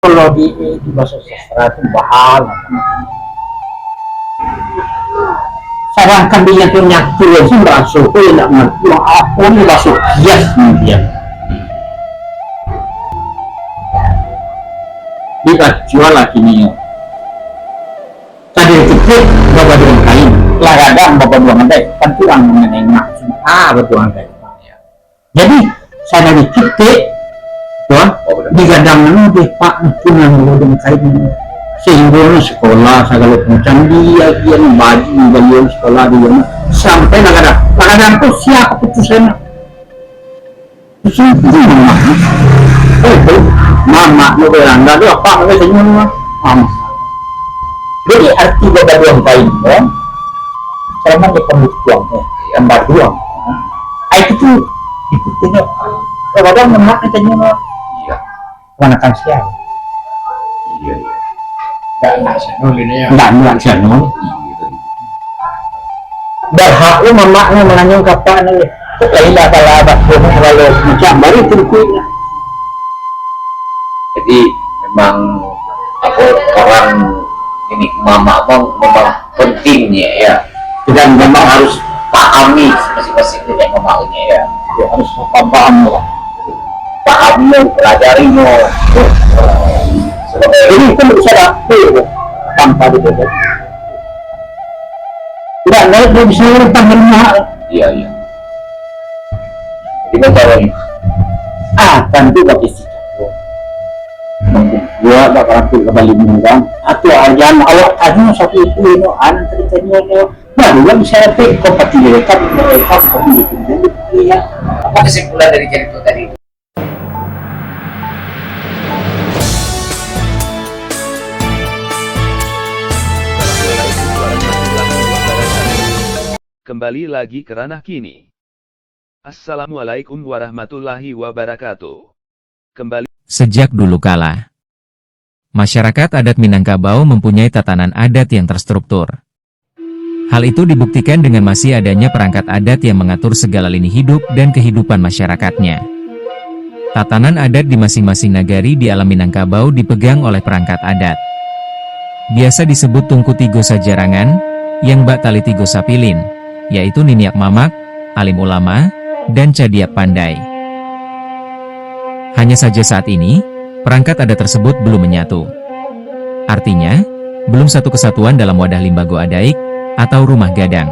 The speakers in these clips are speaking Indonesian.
Kalau di bahasa sastra itu bahala. Sedangkan dia punya tulis masuk tidak maupun masuk hias dia. Dia jual lagi nih. Tadi itu bapak dua kain, lagadang bapak dua mandai, pantuan mengenai maksud betul mandai. Jadi saya dikit tuh digadang deh pak punya dengan kain sehingga sekolah segala macam dia baju beliau sekolah dia sampai lagadang tuh siapa putusan itu mama mau beranda tuh apa nggak senyum mama. Jadi arti bapak dua kain kan selama di pembuktian gambar dua itu tuh ikutinnya kadang memak katanya manakan siang nggak senul berhak lu memaknya menanyong kapan nih lain laba-laba kalau macam baru turkunya. Jadi memang apa orang ini mama memang pentingnya ya, dan memang harus pahami masing-masing dengan mamanya ya, Harus paham lah, pahami pelajarinya. ini kan bisa dapet tanpa dibuat tidak bisa letak rumah. Iya. Jadi tahu nih, Tentu bagi si gua bakal kembali mengundang atau ajan awak tadi satu itu ceritanya baru kan bisa dapet kompatibilitas mereka ya apa kesimpulan dari cerita tadi? Kembali lagi ke ranah kini. Assalamualaikum warahmatullahi wabarakatuh. Kembali. Sejak dulu kala, masyarakat adat Minangkabau mempunyai tatanan adat yang terstruktur. Hal itu dibuktikan dengan masih adanya perangkat adat yang mengatur segala lini hidup dan kehidupan masyarakatnya. Tatanan adat di masing-masing nagari di alam Minangkabau dipegang oleh perangkat adat. Biasa disebut Tungku Tigo Sajarangan, yang Bak Tali Tigo Sapilin, yaitu Niniak Mamak, Alim Ulama, dan Cadiak Pandai. Hanya saja saat ini, perangkat adat tersebut belum menyatu. Artinya, belum satu kesatuan dalam wadah limbago adaik, atau rumah gadang.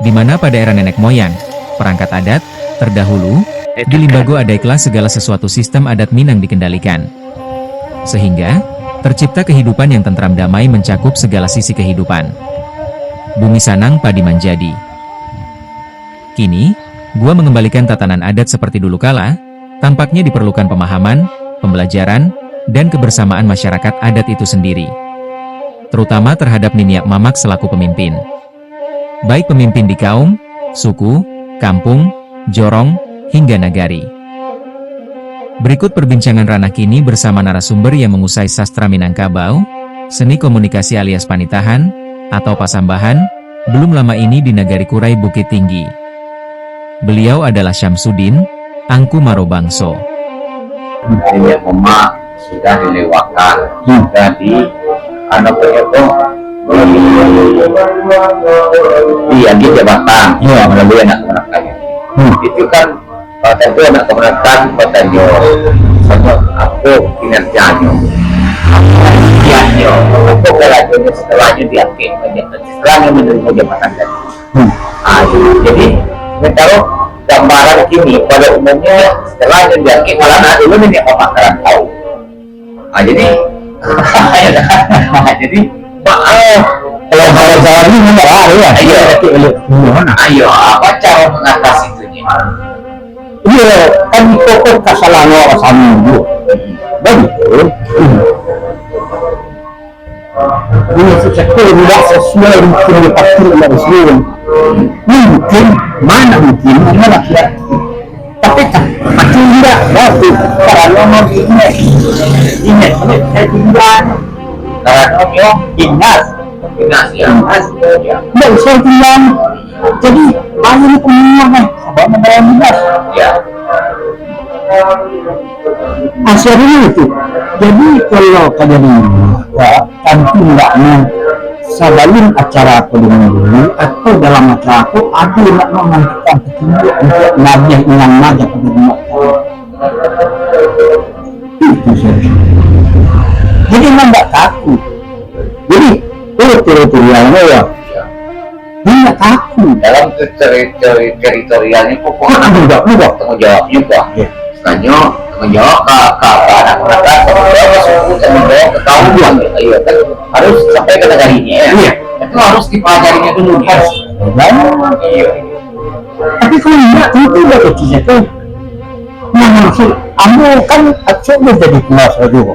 Di mana pada era nenek moyang, perangkat adat, terdahulu, di limbago adaiklah segala sesuatu sistem adat Minang dikendalikan. Sehingga, tercipta kehidupan yang tentram damai mencakup segala sisi kehidupan. Bumi sanang padi manjadi. Kini, gua mengembalikan tatanan adat seperti dulu kala, tampaknya diperlukan pemahaman, pembelajaran, dan kebersamaan masyarakat adat itu sendiri. Terutama terhadap Niniak Mamak selaku pemimpin. Baik pemimpin di kaum, suku, kampung, jorong, hingga nagari. Berikut perbincangan ranah kini bersama narasumber yang mengusai sastra Minangkabau, seni komunikasi alias panitahan, atau pasambahan, belum lama ini di Nagari Kurai Bukit Tinggi. Beliau adalah Syamsuddin Angku Marobangso. Niniak Mamak sudah dilewatkan, sudah di anak itu di jabatan melalui anak kemenakan. Itu kan tentu anak kemenakan katanya sama aku kinerjanya aku kelajunya setelahnya diakui setelahnya menerima jabatan tadi. Jadi taruh gambaran kini pada umumnya setelahnya diakui malah nanti dulu ini pemasaran tahu. Jadi jadi Kalau bahasa ini enggak ya. Ayo apa cara mengatasi itu? Iya, kan itu kan kesalahan orang sama dulu. Begitu. Ini sesuatu tidak sesuai dengan dipaksa oleh Islam. Mungkin mana ya. Tapi kan pasti tidak bagus karena mau ini saya tinggal karena ingat ya. nggak usah bilang jadi banyak peminat sabah membayar minat Ya. Asalnya itu. Jadi kalau kejadian tentu nggak sebelum acara aku dengan dulu atau dalam acara aku nggak menentukan petunjuk untuk nabi yang nabi pada umat itu saja. Jadi memang nggak takut. Jadi teritorialnya ya dia nggak takut dalam teritorialnya pokoknya tanggung jawabnya kok selanjutnya tanggung jawab ke anak-anak tanggung jawab ke kaum iya kan harus sampai ke negarinya ya iya itu harus dipelajarinya dulu harus iya tapi kalau enggak itu udah kecil itu yang maksud kamu kan sudah jadi pengawas radio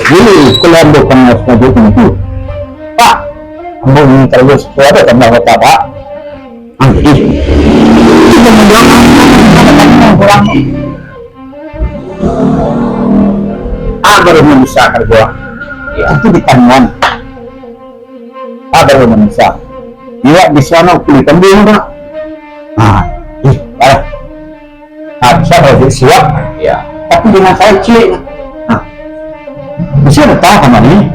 jadi kalau anda pengawas radio itu Pak kamu ingin terus sesuatu tentang kota Pak jadi itu menjawab kurang baru bisa kerja ya itu di Tanuan baru bisa dia di sana kulit kambing Pak bisa kalau siap ya tapi dengan saya cilik bisa tahu kemana ini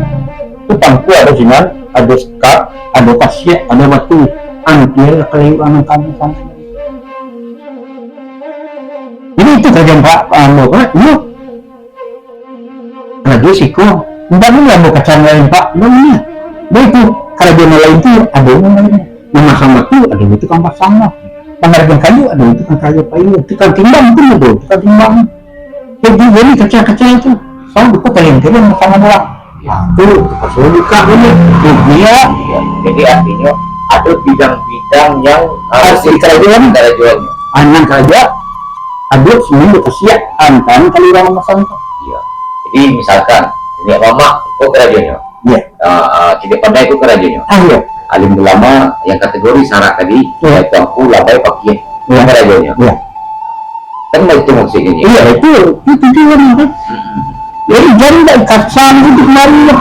itu tangku ada sinyal ada skar ada pasien ada batu antir kayu anak kamu sampai ini itu kerjaan Pak Pak yuk radio siko entah nggak mau kacang lain Pak namanya itu kerajaan lain itu ada yang masang batu ada itu tukang pasang pengerjaan kayu ada itu tukang kayu tukang timbang itu ada tukang timbang jadi kecil-kecil itu soal buku kalian sama doang itu pasal buka ini dia jadi artinya ada bidang-bidang yang harus di kerajaan anak kerja ada seminggu kesiap antan kali orang masang iya jadi misalkan ini mama itu kerajaannya iya tidak pandai itu kerajaannya iya alim ulama yang kategori syarat tadi yaitu aku labai pakai yang kerajaannya iya kan itu maksudnya iya itu kan jadi jari dan kacang itu kemarin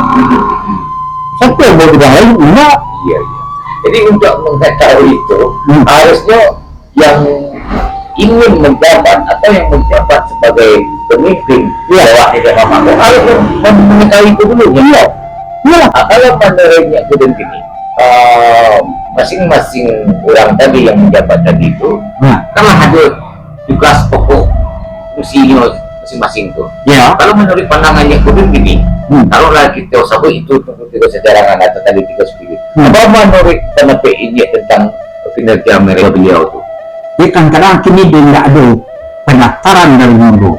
satu yang mau bilang lain enggak iya jadi untuk mengetahui itu harusnya yang ingin menjabat atau yang menjabat sebagai pemimpin bawah di Mahkamah Agung harus mengetahui itu dulu ya kalau menurutnya Gudeng ini masing-masing orang tadi yang menjabat tadi itu kan ada tugas pokok fungsinya masing-masing tuh ya kalau menurut pandangannya Gudeng gini kalau lagi kita usah itu tiga sejarangan atau tadi tiga spirit apa menurut pendapat ini tentang kinerja mereka beliau tuh dia kan kadang kini dia nggak ada pendaftaran dari mundo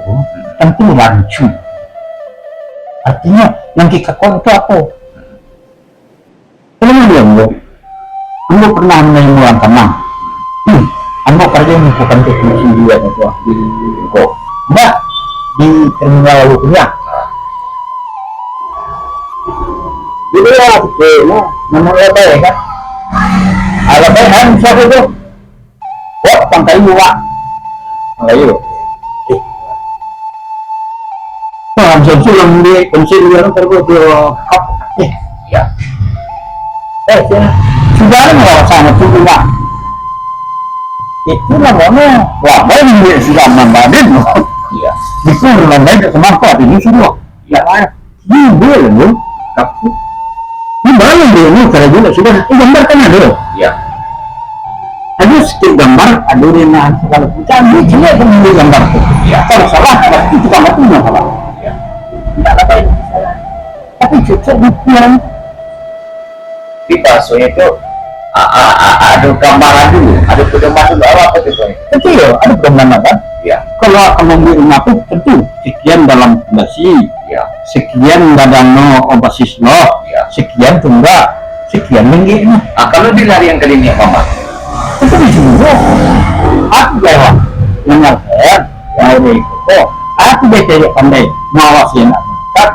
tentu rancu artinya yang kita kon itu apa kalau dia Anda pernah menerima orang tenang Anda kerja bukan teknisi dia itu di kok enggak di terminal lalu punya jadi ya nomor apa ya kan ada kan siapa itu pangkai juga kayu langsung sulam di pensil yang terbuat ya sudah ada sama itu juga itu namanya wah banyak sudah membanding iya itu namanya kemampuan ini semua ya ini boleh loh tapi ini banyak dulu karena juga sudah gambar kan ada iya ada sedikit gambar ada dengan segala macam dia cuma mengambil gambar itu kalau salah itu tukang itu nggak salah tidak apa yang salah tapi cocok bukan di baksonya itu ada gambaran dulu ada pedoman dulu apa itu tentu ya ada pedoman kan ya kalau akan membeli rumah itu tentu sekian dalam fondasi ya sekian dalam basis sekian tunggal sekian tinggi kalau dilari yang kali ini mama itu bisa aku jawab menyampaikan dari itu aku betul pandai ngawasin anak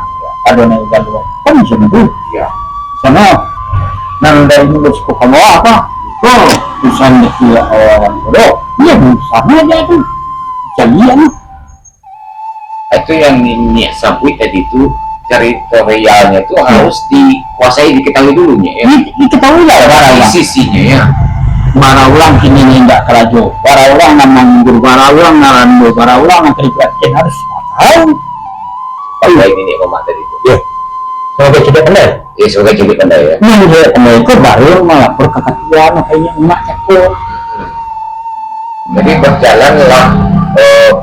ada naik galuan kan sembuh ya sana nang dari mulut suku kamu apa kok bisa dia orang bodoh dia sama aja itu jadian itu yang minyak sabui tadi itu teritorialnya itu harus dikuasai diketahui dulunya ya diketahui lah dari orang sisinya ya Baraulang kini nih nggak kerajo, baraulang namang guru, baraulang narando, baraulang yang terlibatkan harus tahu. Apa ini nih mama tadi itu? Ya, sebagai tidak pandai. Ya sebagai jadi pandai ya. Ini dia pandai itu baru melapor ke ketua, makanya emak cakap. Jadi berjalanlah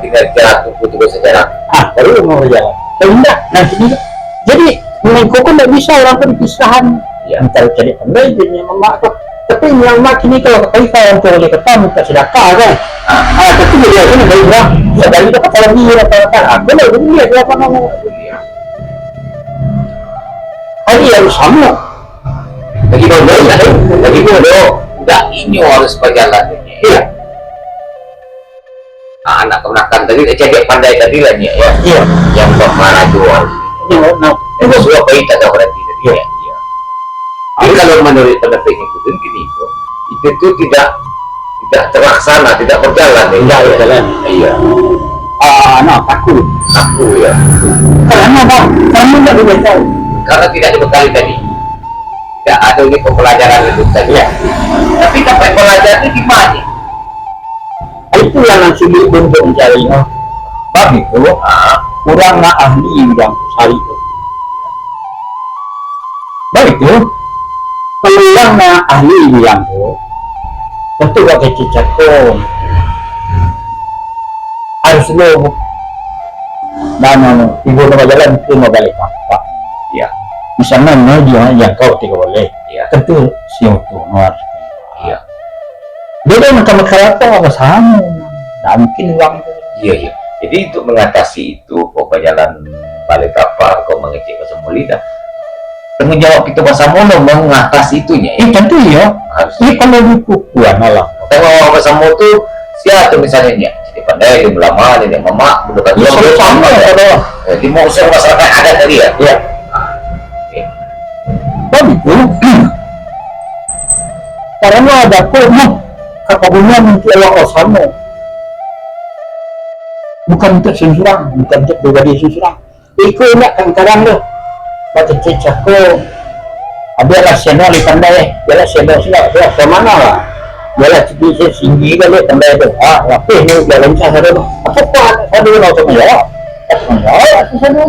kinerja tubuh sejarah. Baru mau berjalan. Tidak, nanti juga. Jadi Menko kan nggak bisa orang pun pisahan. Ya. Mencari cari pandai dia emak tuh. Tapi yang mak ini kalau kata orang tua dia kata minta sedekah kan. Tapi dia ini baik lah. Sedang itu kalau dia kata aku lah dia apa namanya? Hari yang sama. Lagi bodoh, nggak ini harus berjalan ini. Iya. Anak kemenakan tadi cek pandai tadi lah ya. Iya. Yang bermara jual. Iya. Nah, Itu sudah baik atau berarti tadi ya. Iya. Jadi kalau menurut pendapat itu gini itu tuh tidak terlaksana, tidak berjalan. tidak berjalan. Iya. Nah, takut. Aku ya. Karena apa? Kamu nggak boleh tahu. Karena tidak dibekali tadi. Tidak ada ini pembelajaran itu tadi. Ya. Tapi dapat pelajaran itu gimana? Itu yang sulit untuk mencari. Bab itu, kurang nggak ahli bidang sari itu. Bab itu, kalau yang nggak ahli bidang itu, tentu gak kecicak tuh. Harus lo dan ibu nama jalan itu mau balik apa? Iya. Misalnya dia yang kau tidak boleh, Iya. tentu siapa tuh luar. Iya. Dia macam kereta apa sama? Tak mungkin uang itu. Iya, iya. Jadi untuk mengatasi itu, pokoknya jalan balik kapal, kau mengecek bahasa mulida. Tanggung jawab kita bahasa mono mengatasi itunya. Tentu ya. Harus. Ini kalau bukuan malah. Tanggung jawab bahasa mono itu siapa misalnya ya? Jadi pandai, di lama, di mama, bukan Ya sama kalau. Jadi mau usaha masyarakat ada tadi ya. Ya. Begitu. Karena ada pun kapabunnya mungkin Allah sama. Bukan untuk sensurang, bukan untuk pribadi sensurang. Ikut nak kadang-kadang tu. Baca cecah ko. Adalah seno di pandai, adalah seno sila. Dia semana lah. Adalah sedikit tinggi kali pandai tu. Lapis ni dalam cara tu. Apa pun ada orang tu ya. Apa sana?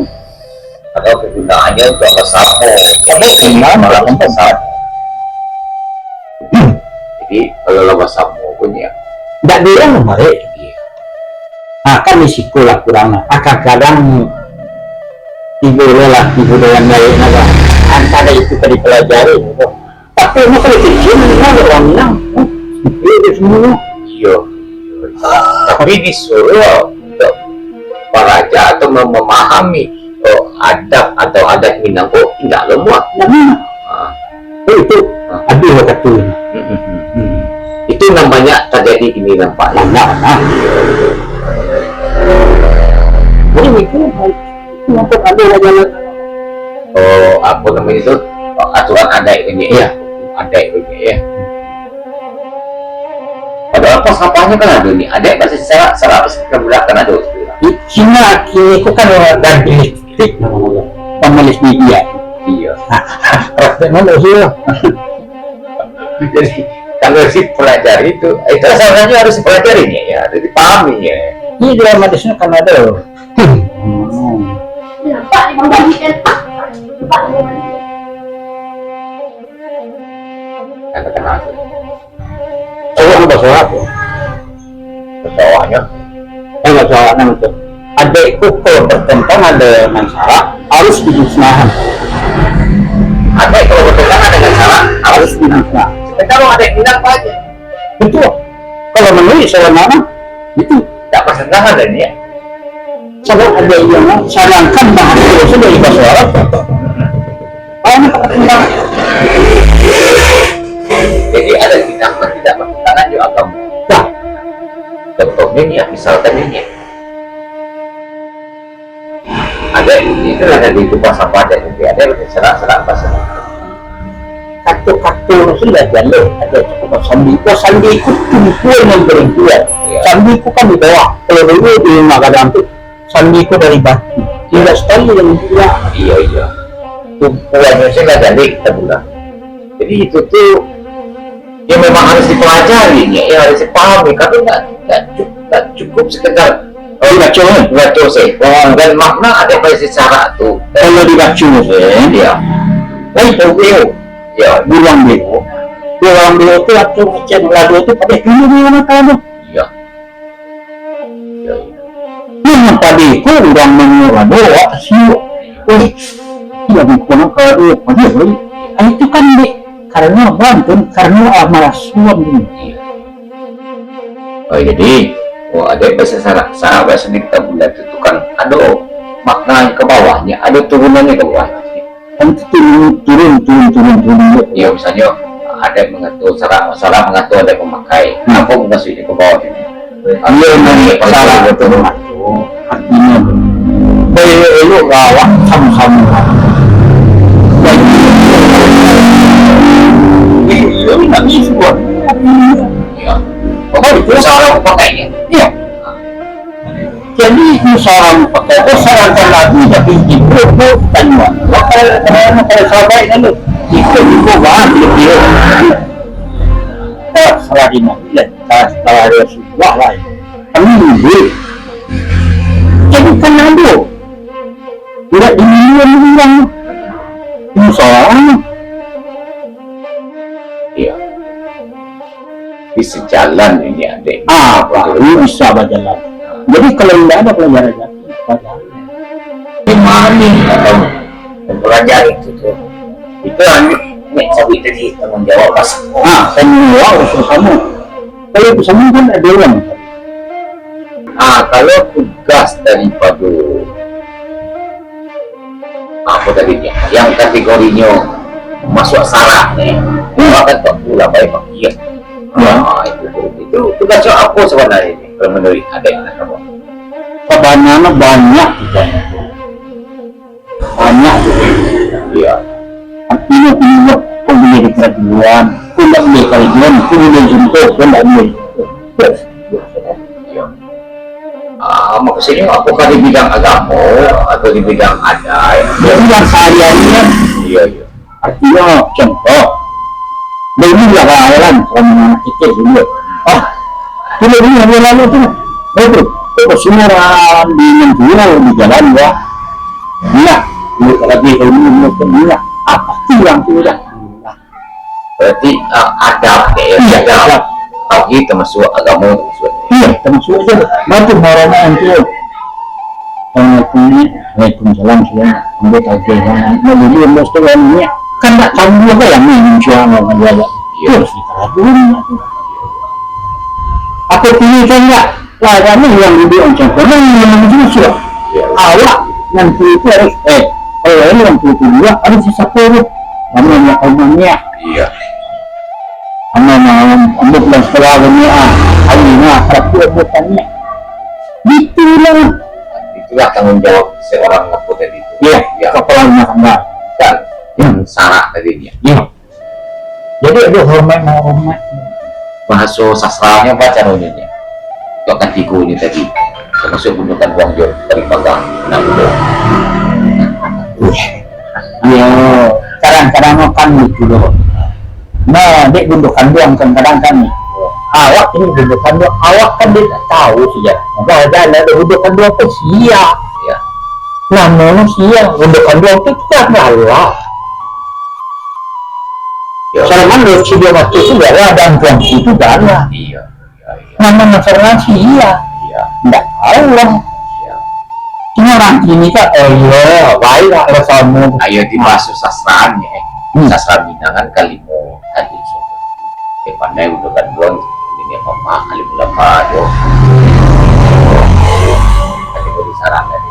Atau kegunaannya untuk apa sapo? Apa kena malah kompensat. Jadi kalau lo bahasa mono punya. Tak bilang mereka. Kan risiko lah kurang lah. Kadang tiba yang lain lah. Antara itu tadi pelajari. Tapi ini kalau kecil, ini orang menang. Itu semua. Iya. Tapi disuruh untuk peraja atau memahami adab atau adat Minang tidak lemah. Itu ada kata. Itu namanya terjadi ini nampak. Jadi itu untuk ada jalan. Apa namanya itu aturan adat ini ya. Adat ini ya. Padahal pas sampahnya kan ada nih. Adat masih salah kemudahan ada. Di Cina kini itu kan dan listrik namanya. Penulis media. Iya. Mana sih? Jadi kalau si pelajari itu sebenarnya harus dipelajarinya ya, harus dipahaminya. Ini dramatisnya kan ada. Pak membagikan Pak Katakan aku. Saya bahasa apa? Bawahnya Bahasa apa itu? Adikku kalau bertentang ada masalah harus dimusnahkan. ada kalau bertentangan dengan salah Harus dimusnahkan. kalau ada yang bilang apa aja Betul. Kalau menulis saya mana itu tidak bertentangan dan ya. sangat ada yang sarankan bahasa itu dari bahasa Arab. Banyak pertentang. Jadi ada bidang tidak bertentangan juga agama. Nah, Contohnya nih ya, misalkan ini ya. Ada itu ada di bahasa pada jadi ada serak-serak bahasa. kartu-kartu sudah jalan ada cukup sandi ikut tumpuan yang berikuan. Sandi ikut kan di bawah. Kalau dulu di Magadang itu sandi ikut dari batu. Tidak sekali yang dia. Iya. Tumpuannya sih nggak jadi kita bilang. Jadi itu tuh Ya memang harus dipelajari, ya harus dipahami, tapi nggak cukup sekedar baca sih. Dan makna ada pada secara tuh. Kalau dibaca Ya, itu ya, bilang dia itu waktu macam lagu itu pakai dulu mana kamu ya, ya, memang tadi itu orang mengira doa sih tidak bukan kalau itu kan karena bantuan karena amal suami oh jadi ada bahasa bahasa di kita bulan itu kan ada makna ke bawahnya, ada turunannya ke bawahnya. kan turun Ya misalnya ada yang mengatur salah mengatur ada yang memakai apa maksudnya ke bawah ini salah betul artinya lu rawat sama-sama itu nggak bisa buat ya pokoknya itu salah memakainya. iya jadi seorang pakai sarankan lagi tapi itu tanya kalau sampai lalu itu bahan dia salah di mobil salah dia sebuah lain kami jadi kan ada tidak dibilang ini seorang Iya, bisa jalan ini adek. ini bisa berjalan. Jadi kalau tidak ada pelajaran Memahami atau mempelajari itu sabi tadi tanggung jawab pas. semua usul kamu. Kalau itu semua kan ada orang. Kalau tugas daripada apa tadinya, yang kategorinya masuk syarat nih, akan tak pula baik pakai. Itu tugasnya apa sebenarnya ini? Kalau menurut adek kamu? Kebanyakan banyak Iya. artinya punya menjadi kerajuan tidak menjadi kerajuan punya untuk tidak menjadi Maksudnya apakah di bidang agama atau di bidang adat? jadi yang sehariannya Iya. artinya contoh ini lawalan sama anak kecil dulu dulu ini lalu tuh itu semua di menjual di jalan ya lagi kalau ini apa sih yang tidak Berarti adab ya, adab tauhid termasuk agama termasuk. iya termasuk aja bantu marahnya itu Waalaikumsalam semua ambil tagihan mau beli restoran ini kan tak tahu juga yang ini siapa mau ada harus dikerajuin apa pilih kan enggak lawannya yang lebih oncom karena yang justru awak nanti itu harus ini yang kedua harus sisa puluh namanya omongnya Iya. ambil bulan setelah ini alina praktik bukannya itulah Itulah tanggung jawab seorang ngaku tadi itu. ya kepala rumah tangga Dan yang syarat tadinya. iya jadi ada hormat Bahasa sastranya baca nunnya. Itu akan tiku ini tadi. Termasuk gundukan buang jor dari pagang. iya kadang-kadang makan gitu loh dek gundukan doang kadang-kadang kan awak ini gundukan doang awak kan dia tak tahu sejarahnya bahwa ada gundukan doang itu sia Ya. namanya sia gundukan doang itu kan Allah Ya. soalnya menurut si dia waktu itu gak ada dan itu gak ada Iya. namanya soalnya sia Iya. gak tahu lah Iya. cuma orang ini kan iya baik lah kalau sama Ayo di bahasa sastranya. Sastra binangan kalimu tadi pandai gundukan buang ini apa kalimu lamado. Kategori syarat tadi.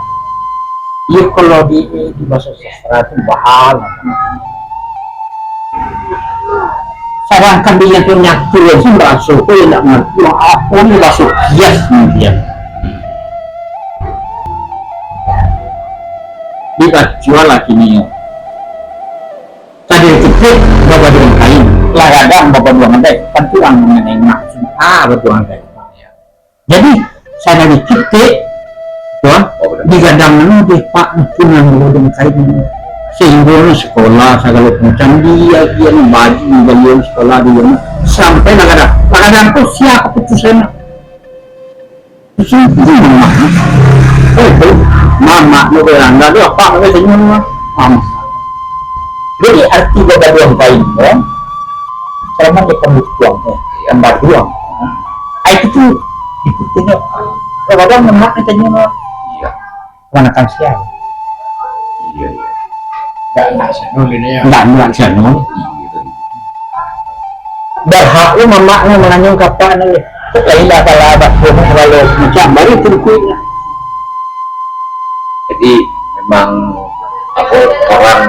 iya kalau di bahasa sastra itu bahal sarankan dia tuh nyatu ya sih bahasa itu ya gak ngerti apa ini bahasa yes kemudian kita jual lagi nih tadi itu bapak dengan kain lah kadang bapak dua ngedek kan tulang mengenai maksud berdua ngedek jadi saya lagi kita tuh di gadang ini pak tulang dulu dengan kain sehingga sekolah segala macam dia baju dia sekolah dia sampai kadang tuh siapa keputusan itu mama mau bilang nggak ada apa nggak senyum mama jadi arti bergaduhan kain ya selama dia pembukuan yang berjuang itu tuh ikutinnya kadang memang katanya Iya. manakan siapa Iya. nggak senul berhak lu mamanya menanyong kapan nih kailah kalabak kalau macam baru turkunya Jadi memang orang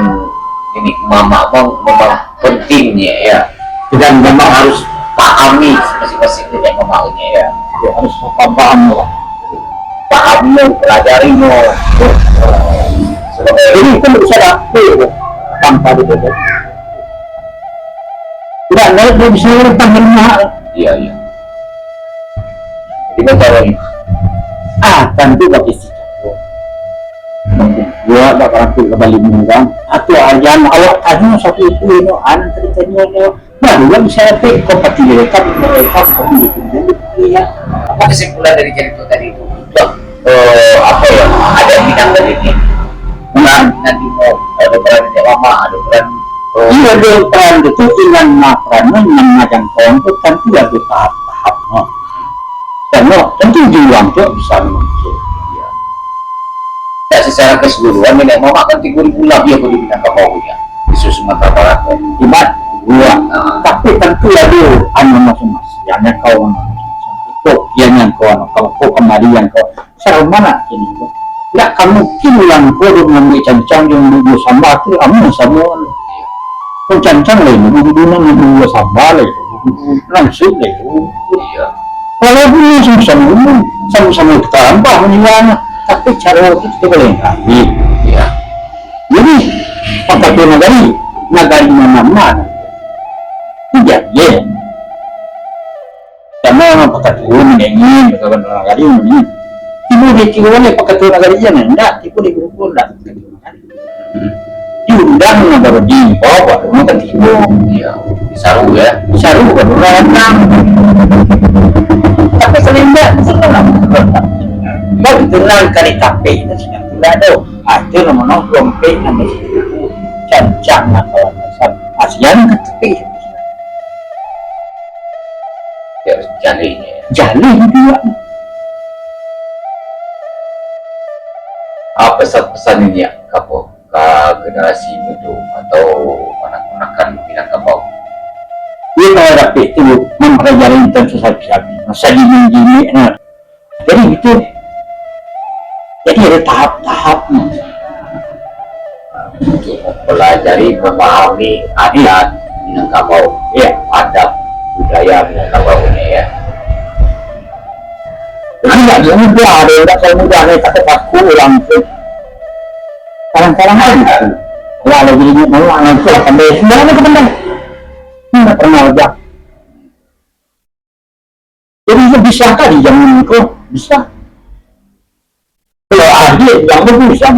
ini mama memang pentingnya ya. Dan memang harus pahami masing-masing dengan mamanya ya. ya harus paham lah Pahami, pelajari jadi itu bisa dapet tanpa dibedakan tidak naik dia bisa rentang rumah Iya. Jadi bagaimana? tentu bagi sikap gua bakalan kembali mengurang atau ajan awak tadi satu itu anak ceritanya baru gua bisa dapet kompatibilitas mereka ya Apa kesimpulan dari cerita tadi itu? Apa ya? Ada bidang dari ini. Nanti mau ada peran dari mama, ada peran iya dia peran itu ingat perannya yang macam kawan itu tentu ada tahap-tahap karena tentu juang tuh bisa mungkin ya secara keseluruhan nenek mama kan 3.000 lebih aku dibilang ke bawah ya di Sumatera Barat ya. ibarat gua tapi tentu ada masing-masing yang kawan itu yang kawan kalau kau kemarian kau sarang mana ini tidak kamu kilang kau mengambil cancang yang dulu sambal itu kamu semua kau cancang lain dulu dulu sambal itu langsung itu Iya. kalau dulu sama-sama kita tambah menilai tapi cara itu boleh kali Iya. jadi pakai nagari mana-mana tidak ya karena pakai turun ingin pakai nagari ini ibu dia boleh pakai turun nagari jangan enggak ibu di grup enggak diundang baru di bawah makan ibu Iya. Saru ya. saru baru datang tapi selindak baru tenang kali tape itu sudah tidak ada itu namanya dompet nama itu cancang kalau masam asian ke tepi Ya jalinya. jali juga Apa pesan ini ya kapo ke generasi muda atau anak-anak kan bilang kapau. dia kalau dapet itu mempelajari tentang sesabi-sabi masa gini jadi itu jadi ada tahap-tahapnya Untuk mempelajari, memahami adat Minangkabau, ya adab budaya Minangkabau ini ya. enggak dia mudah ada enggak saya mudah nih kata aku ulang tuh kadang-kadang ada kalau lagi ini mau anak itu akan deh sebenarnya teman-teman nggak pernah aja jadi itu bisa kan di zaman itu bisa kalau ahli yang bisa